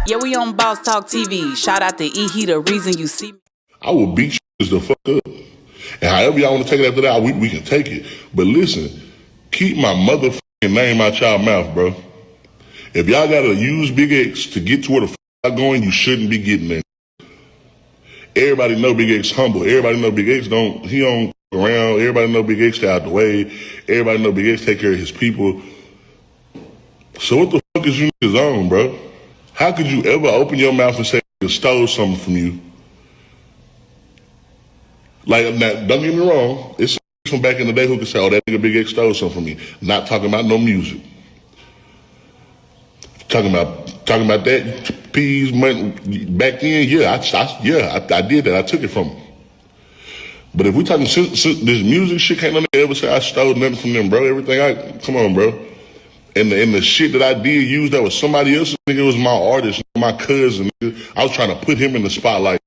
Yeah, we on Boss Talk TV. Shout out to E. He the reason you see me. I will beat you the fuck up. And however y'all want to take it after that, we can take it. But listen, keep my motherfucking name out y'all mouth, bro. If y'all gotta use Big X to get to where the fuck y'all going, you shouldn't be getting there. Everybody know Big X humble. Everybody know Big X don't around. Everybody know Big X stay out the way. Everybody know Big X take care of his people. So what the fuck is you niggas on, bro? How could you ever open your mouth and say you stole something from you? Like, now, don't get me wrong, it's from back in the day who could say, oh, that nigga Big X stole something from me. Not talking about no music. Talking about that peas money back then. Yeah, I did that. I took it from him. But if we talking since this music shit, can't nobody ever say I stole nothing from them, bro. Come on, bro. And the shit that I did use that was somebody else's, nigga, it was my artist, my cousin. Nigga. I was trying to put him in the spotlight.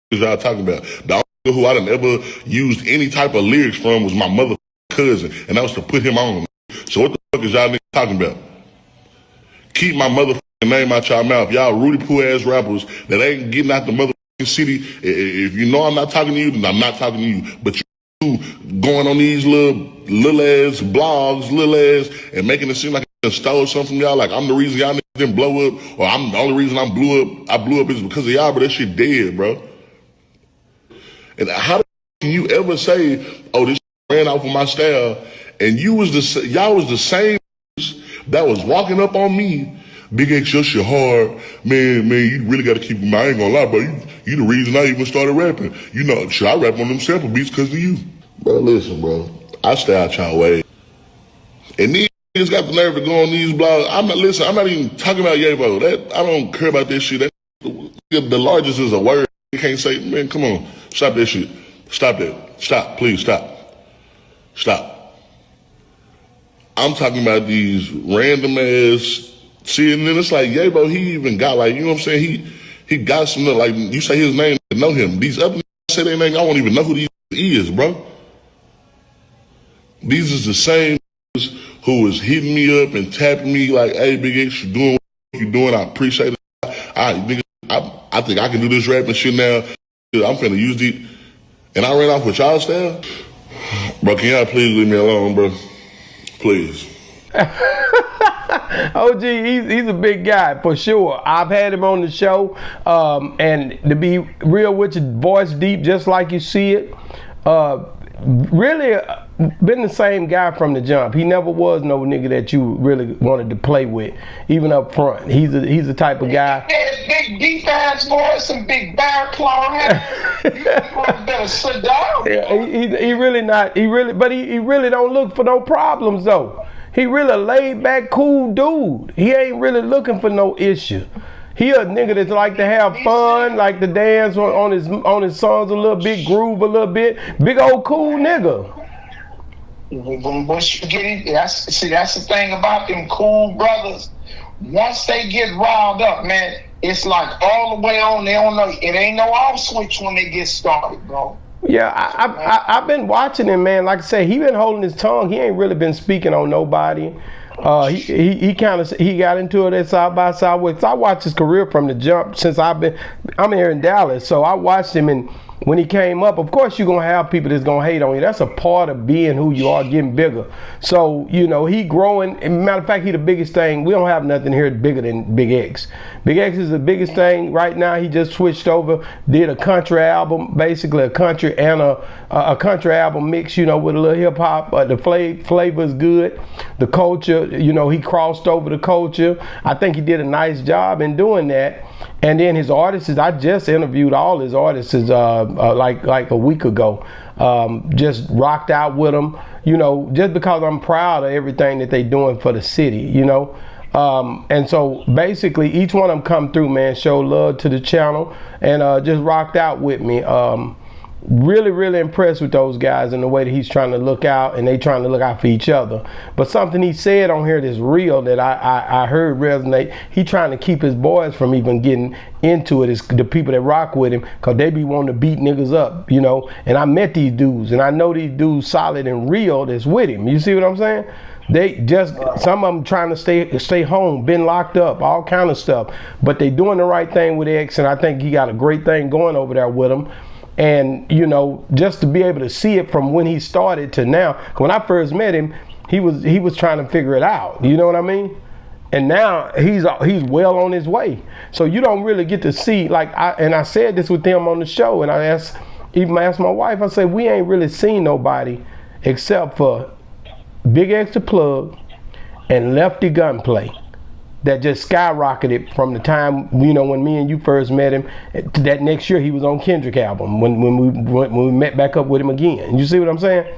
What y'all talking about? The only nigga who I done ever used any type of lyrics from was my motherfucking cousin, and that was to put him on. So what the fuck is y'all niggas talking about? Keep my motherfucking name out y'all mouth. Y'all Rudy Poo ass rappers that ain't getting out the motherfucking city. If you know I'm not talking to you, then I'm not talking to you. But you going on these little ass blogs, and making it seem like I stole something from y'all, like I'm the reason y'all niggas didn't blow up, or I'm the only reason I blew up is because of y'all, but that shit dead, bro. And how can you ever say, oh, this ran off of my style, and y'all was the same that was walking up on me, Big X, your shit hard, man, you really gotta keep in mind, I ain't gonna lie, bro, you the reason I even started rapping. You know, should I rap on them sample beats because of you? Bro, listen, bro, I stay out y'all way. And these niggas got the nerve to go on these blogs. I'm not even talking about Yavo. I don't care about this shit. The largest is a word. You can't say, man, come on, stop that shit. Stop that. Stop, please stop. Stop. I'm talking about these random ass, see, and then it's like, Yavo, he even got like, you know what I'm saying? He got some, like, you say his name, I know him. These other niggas say their name, I won't even know who these is, bro. These is the same who was hitting me up and tapping me like, hey, Big X, you doing what you doing, I appreciate it. I think I can do this rapping shit now. I'm finna use the, and I ran off with y'all style. Bro, can y'all please leave me alone, bro? Please. OG, he's a big guy for sure. I've had him on the show, and to be real with you, voice deep just like you see it. Really been the same guy from the jump. He never was no nigga that you really wanted to play with, even up front. He's the type of guy. Big deep ass voice and big bear claw head. You better sit down. Yeah, he really don't look for no problems though. He really a laid back, cool dude. He ain't really looking for no issue. He a nigga that like to have fun, like to dance on his songs a little bit, groove a little bit. Big old cool nigga. Once you get in, that's the thing about them cool brothers. Once they get riled up, man, it's like all the way on. They don't know. It ain't no off switch when they get started, bro. Yeah, I've been watching him, man. Like I said, he been holding his tongue. He ain't really been speaking on nobody. He got into it at South by Southwest. I watched his career from the jump since I'm here in Dallas. So I watched him, and when he came up, of course you're gonna have people that's gonna hate on you. That's a part of being who you are, getting bigger. So, you know, he growing. And matter of fact, he the biggest thing. We don't have nothing here bigger than Big X. Big X is the biggest thing right now. He just switched over, did a country album, basically a country and a country album mix, you know, with a little hip hop. The flavor is good. The culture, you know, he crossed over the culture. I think he did a nice job in doing that. And then his artists, I just interviewed all his artists like a week ago. Just rocked out with them, you know, just because I'm proud of everything that they doing for the city, you know. And so basically each one of them come through, man, show love to the channel and just rocked out with me. Really, really impressed with those guys and the way that he's trying to look out, and they trying to look out for each other. But something he said on here that's real that I heard resonate, he trying to keep his boys from even getting into it, is the people that rock with him, because they be wanting to beat niggas up, you know. And I met these dudes, and I know these dudes solid and real that's with him. You see what I'm saying? They just, some of them trying to stay home, been locked up, all kind of stuff. But they doing the right thing with X, and I think he got a great thing going over there with him. And, you know, just to be able to see it from when he started to now. When I first met him, he was trying to figure it out. You know what I mean? And now he's well on his way. So you don't really get to see, like, I said this with them on the show, and I asked my wife, I said, we ain't really seen nobody except for BigXThaPlug and Lefty Gunplay that just skyrocketed from the time, you know, when me and you first met him. That next year he was on Kendrick album when we met back up with him again. You see what I'm saying?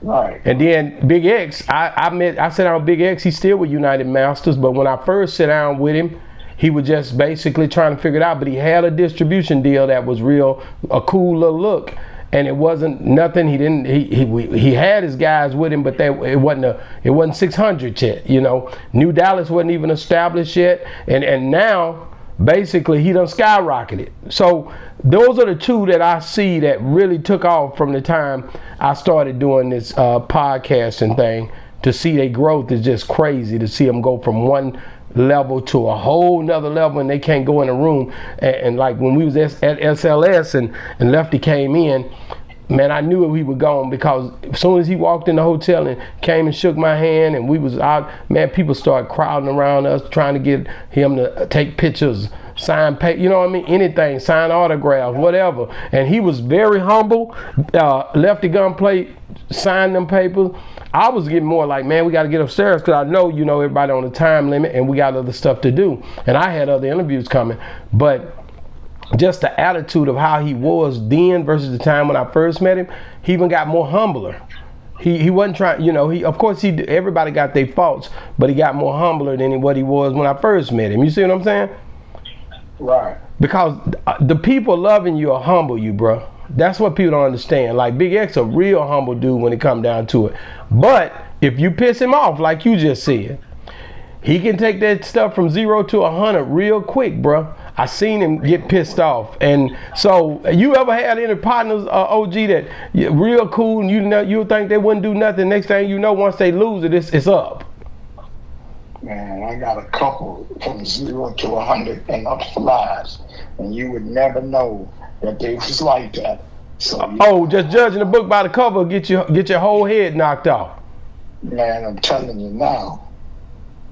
Right. And then Big X, I sat down with Big X, he's still with United Masters, but when I first sat down with him, he was just basically trying to figure it out, but he had a distribution deal that was a cool little look. And it wasn't nothing. He had his guys with him, but it wasn't 600 yet. You know, New Dallas wasn't even established yet, and now basically he done skyrocketed. So those are the two that I see that really took off from the time I started doing this podcasting thing. To see their growth is just crazy. To see them go from one level to a whole nother level, and they can't go in a room and like when we was at SLS and Lefty came in, man, I knew he would go because as soon as he walked in the hotel and came and shook my hand and we was out, man, people started crowding around us trying to get him to take pictures, sign paper, you know what I mean, anything, sign autographs, whatever. And he was very humble. Lefty Gunplay signed them papers. I was getting more like, man, we got to get upstairs because I know, you know, everybody on the time limit and we got other stuff to do. And I had other interviews coming. But just the attitude of how he was then versus the time when I first met him, he even got more humbler. He wasn't trying, you know, everybody got their faults, but he got more humbler than what he was when I first met him. You see what I'm saying? Right. Because the people loving you will humble you, bro. That's what people don't understand. Like Big X, a real humble dude when it come down to it. But if you piss him off, like you just said, he can take that stuff from 0 to 100 real quick, bro. I seen him get pissed off. And so, you ever had any partners, OG, that real cool and you think they wouldn't do nothing? Next thing you know, once they lose it, it's up. Man, I got a couple from 0 to 100 and up slides, and you would never know that they was like that. So just judging the book by the cover get your whole head knocked off. Man, I'm telling you now.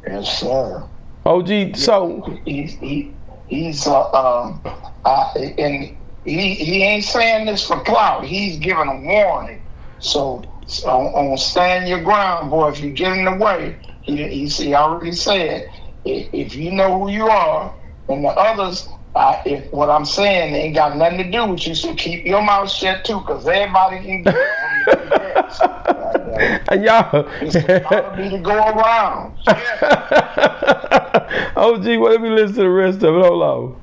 Yes, sir. OG, so he's and he ain't saying this for clout. He's giving a warning. So on stand your ground, boy. If you get in the way, he already said, if you know who you are, and the others. If what I'm saying ain't got nothing to do with you, so keep your mouth shut too, because everybody can get it from the and y'all, it's to be to go around. Yeah. OG, well, let me listen to the rest of it. Hold on.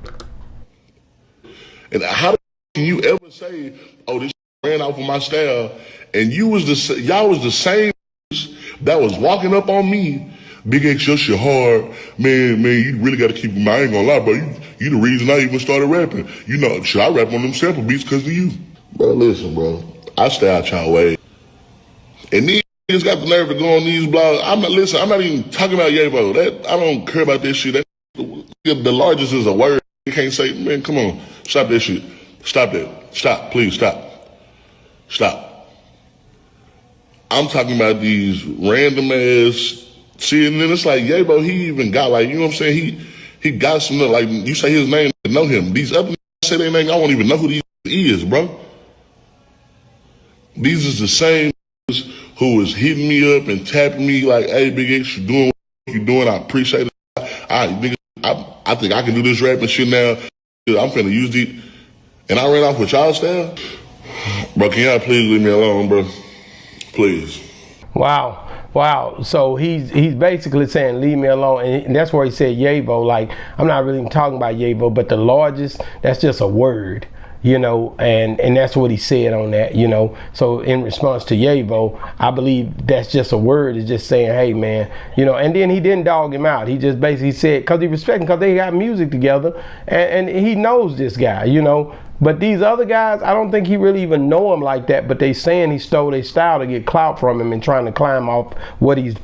And how can you ever say, "Oh, this ran off of my style," and y'all was the same that was walking up on me? Big X, your shit hard, man, you really gotta keep in mind, I ain't gonna lie, bro, you the reason I even started rapping. You know, should I rap on them sample beats because of you? Bro, listen, bro, I stay out y'all way. And these niggas got the nerve to go on these blogs. I'm not even talking about Yavo. I don't care about this shit. The largest is a word. You can't say, man, come on, stop that shit. Stop that. Stop, please, stop. Stop. I'm talking about these random ass. See, and then it's like, Yavo, he even got like, you know what I'm saying? He got some, like, you say his name, I know him. These other niggas say their name, I won't even know who these is, bro. These is the same niggas who is hitting me up and tapping me like, hey, Big X, you doing what you doing? I appreciate it. I think I can do this rapping shit now. I'm finna use these. And I ran off with y'all style. Bro, can y'all please leave me alone, bro? Please. Wow. So he's basically saying leave me alone, and that's where he said Yavo. Like, I'm not really talking about Yavo, but the largest, that's just a word, you know, and that's what he said on that, you know. So in response to Yavo, I believe that's just a word. It's just saying, hey man, you know. And then he didn't dog him out. He just basically said, because he respects him, because they got music together, and he knows this guy, you know. But these other guys, I don't think he really even know him like that. But they saying he stole their style to get clout from him and trying to climb off what he's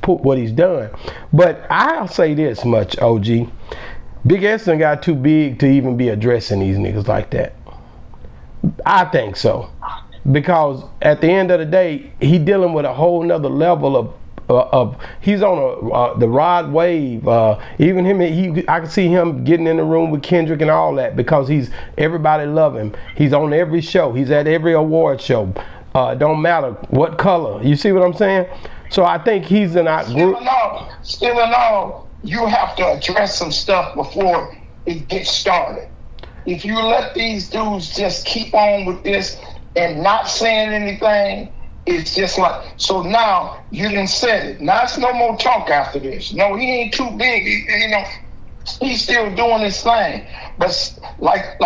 done. But I'll say this much, OG. Big X done got too big to even be addressing these niggas like that. I think so. Because at the end of the day, he dealing with a whole nother level of he's on the Rod wave. Even him, I can see him getting in the room with Kendrick and all that because everybody love him. He's on every show. He's at every award show. Don't matter what color. You see what I'm saying? So I think he's in our group. Still in all, you have to address some stuff before it gets started. If you let these dudes just keep on with this and not saying anything, it's just like, so now you done said it. Now it's no more talk after this. No, he ain't too big. He's still doing his thing. But like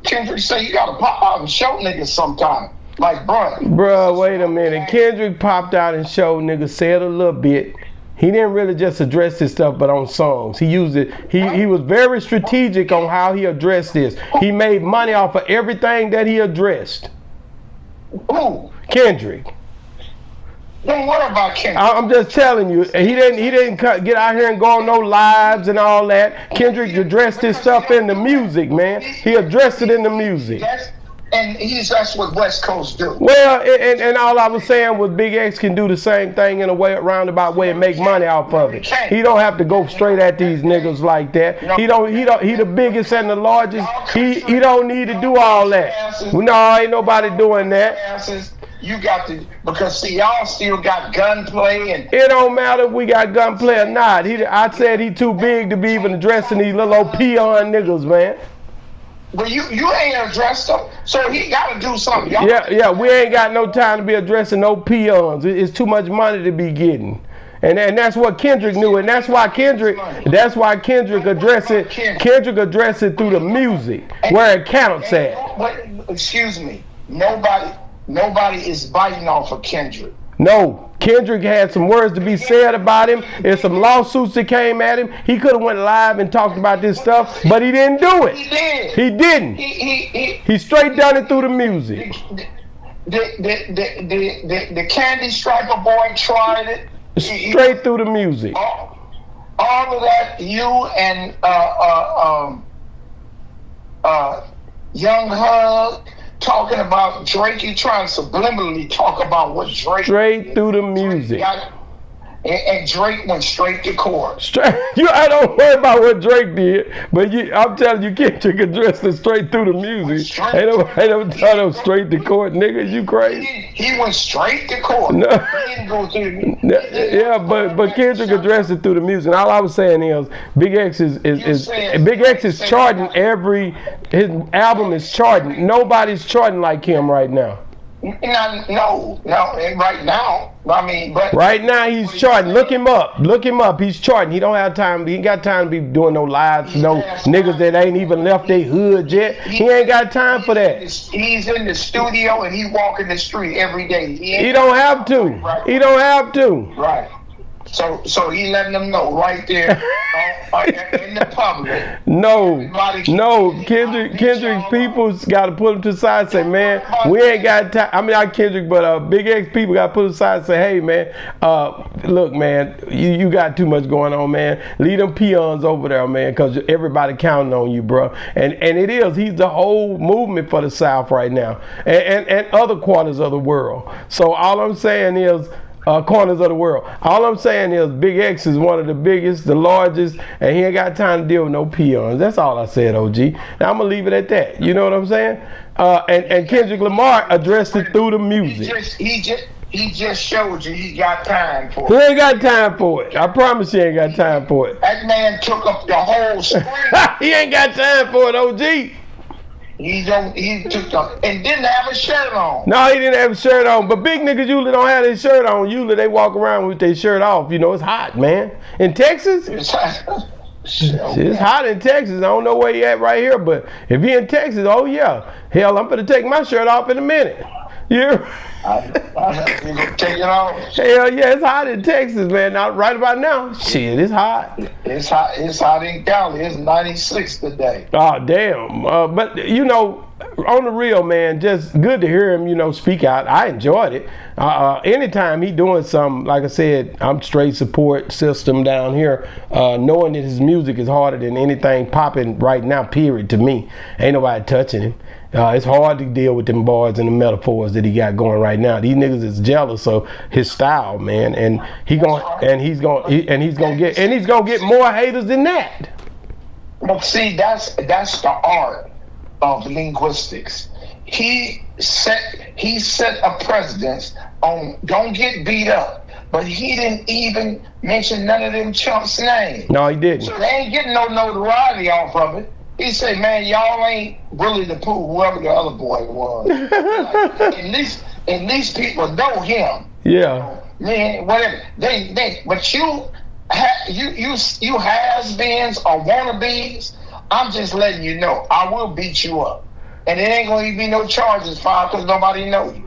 Kendrick say, you gotta pop out and show niggas sometime. Like, bruh, wait a minute. Kendrick popped out and showed niggas, said a little bit. He didn't really just address this stuff, but on songs. He used it. He was very strategic on how he addressed this. He made money off of everything that he addressed. Who? Kendrick. Don't worry about Kendrick. I'm just telling you, he didn't get out here and go on no lives and all that. Kendrick addressed this stuff in the music, man. He addressed it in the music. And that's what West Coast do. Well, and all I was saying was Big X can do the same thing in a roundabout way and make money off of it. He don't have to go straight at these niggas like that. He the biggest and the largest. He don't need to do all that. No, ain't nobody doing that. You got to, because see, y'all still got gunplay and it don't matter if we got gunplay or not. I said he too big to be even addressing these little old peon niggas, man. But you ain't addressed them, so he got to do something. Yeah, we ain't got no time to be addressing no peons. It's too much money to be getting. And that's what Kendrick knew, and that's why Kendrick addressed it. Kendrick addressed it through the music, where it counts at. But excuse me, nobody is biting off of Kendrick. No, Kendrick had some words to be said about him. There's some lawsuits that came at him. He could have went live and talked about this stuff, but he didn't do it. He didn't. He straight done it through the music. The Candy Striper boy tried it. Straight through the music. All of that, you and Young Hug talking about Drake, you trying to subliminally talk about what Drake straight through the music. And Drake went straight to court. I don't worry about what Drake did, but I'm telling you, Kendrick addressed it straight through the music. Ain't no tell them straight to court, nigga. You crazy? He went straight to court. No. He didn't go through. Yeah, but Kendrick addressed it through the music. And all I was saying is, Big X is charting his album is charting. Nobody's charting like him right now. No, right now. I mean, but right now he's charting. Look him up. He's charting. He don't have time. He ain't got time to be doing no lives. No niggas that ain't even left their hood yet. He ain't got time for that. He's in the studio and he walking the street every day. He don't have to. Right. He don't have to. Right. So he letting them know right there in the public. No, Kendrick people's got to put him to the side and say, man, we ain't got time. I mean, not Kendrick, but Big X people got to put him aside and say, hey, man, look, man, you got too much going on, man. Leave them peons over there, man, because everybody counting on you, bro. And it is. He's the whole movement for the South right now and other quarters of the world. So all I'm saying is, corners of the world. All I'm saying is Big X is one of the biggest, the largest, and he ain't got time to deal with no peons. That's all I said, OG. Now I'm gonna leave it at that. You know what I'm saying? And Kendrick Lamar addressed it through the music. He just showed you he got time for it. He ain't got time for it. I promise you ain't got time for it. That man took up the whole screen. He ain't got time for it, OG. He took up and didn't have a shirt on. No, he didn't have a shirt on. But big niggas usually don't have their shirt on. Usually they walk around with their shirt off. You know, it's hot, man. In Texas, it's hot in Texas. I don't know where he at right here, but if he in Texas, oh yeah. Hell, I'm gonna take my shirt off in a minute. Yeah. I take it off. Hell yeah, it's hot in Texas, man. Not right about now. Shit, it's hot. It's hot in Cali. It's 96 today. Oh damn. But you know, on the real, man, just good to hear him, you know, speak out. I enjoyed it. Anytime he doing something, like I said, I'm straight support system down here, knowing that his music is harder than anything popping right now, period, to me. Ain't nobody touching him. It's hard to deal with them bars and the metaphors that he got going right now. These niggas is jealous of his style, man, and he's gonna get more haters than that. But see, that's the art of linguistics. He set a precedence on don't get beat up, but he didn't even mention none of them chumps' names. No, he didn't. So they ain't getting no notoriety off of it. He said, man, y'all ain't really the Pooh, whoever the other boy was. Like, at least people know him. Yeah. Man, whatever. But you has-beens or wannabes, I'm just letting you know, I will beat you up. And it ain't gonna be no charges filed because nobody know you.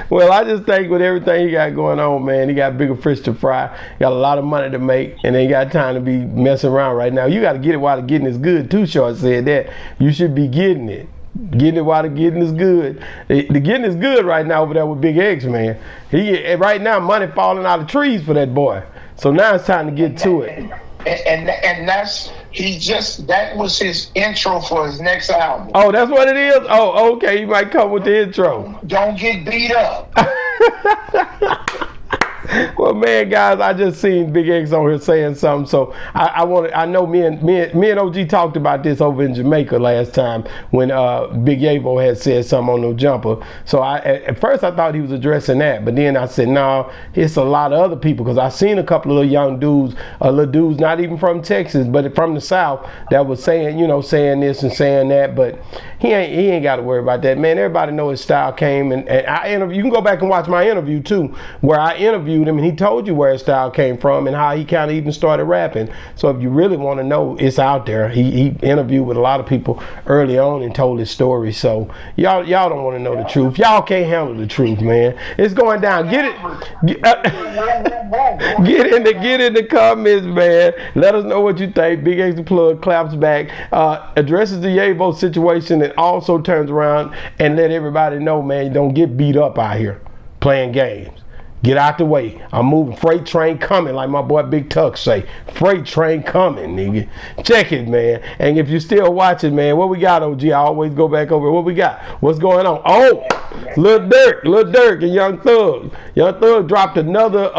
Well, I just think with everything he got going on, man, he got bigger fish to fry, got a lot of money to make, and ain't got time to be messing around right now. You got to get it while the getting is good, too. Short said that. You should be getting it. Getting it while the getting is good. The getting is good right now over there with Big X, man. Right now, money falling out of trees for that boy. So now it's time to get to it. And that was his intro for his next album. Oh, that's what it is? Oh, okay. He might come with the intro. Don't get beat up. Well, man, guys, I just seen Big X on here saying something, so I know me and OG talked about this over in Jamaica last time when Big Yavo had said something on No Jumper. So at first I thought he was addressing that, but then I said, no, it's a lot of other people, because I seen a couple of little young dudes, little dudes not even from Texas, but from the South, that was saying, you know, saying this and saying that, but he ain't got to worry about that, man. Everybody know his style came, and you can go back and watch my interview too, where I interviewed him and he told you where his style came from and how he kind of even started rapping. So if you really want to know, it's out there. He interviewed with a lot of people early on and told his story. So y'all don't want to know the truth. Y'all can't handle the truth, man. It's going down. Get in the comments, man. Let us know what you think. BigXThaPlug claps back, addresses the Yavo situation, and also turns around and let everybody know, man, don't get beat up out here playing games. Get out the way. I'm moving. Freight train coming, like my boy Big Tuck say. Freight train coming, nigga. Check it, man. And if you're still watching, man, what we got, OG? I always go back over what we got. What's going on? Oh, Lil Durk and Young Thug. Young Thug dropped another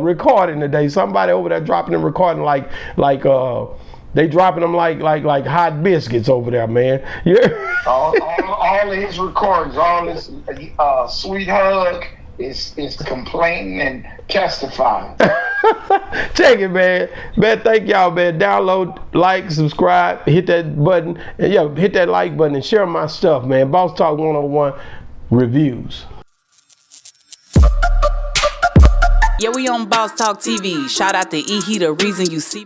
recording today. Somebody over there dropping a recording like they dropping them like hot biscuits over there, man. Yeah. all of his recordings, all his sweet hug. Is complaining and testifying. Check it, man. Man, thank y'all, man. Download, like, subscribe, hit that button, and hit that like button and share my stuff, man. Boss Talk 101 reviews. Yeah, we on Boss Talk TV. Shout out to E. He the reason you see me.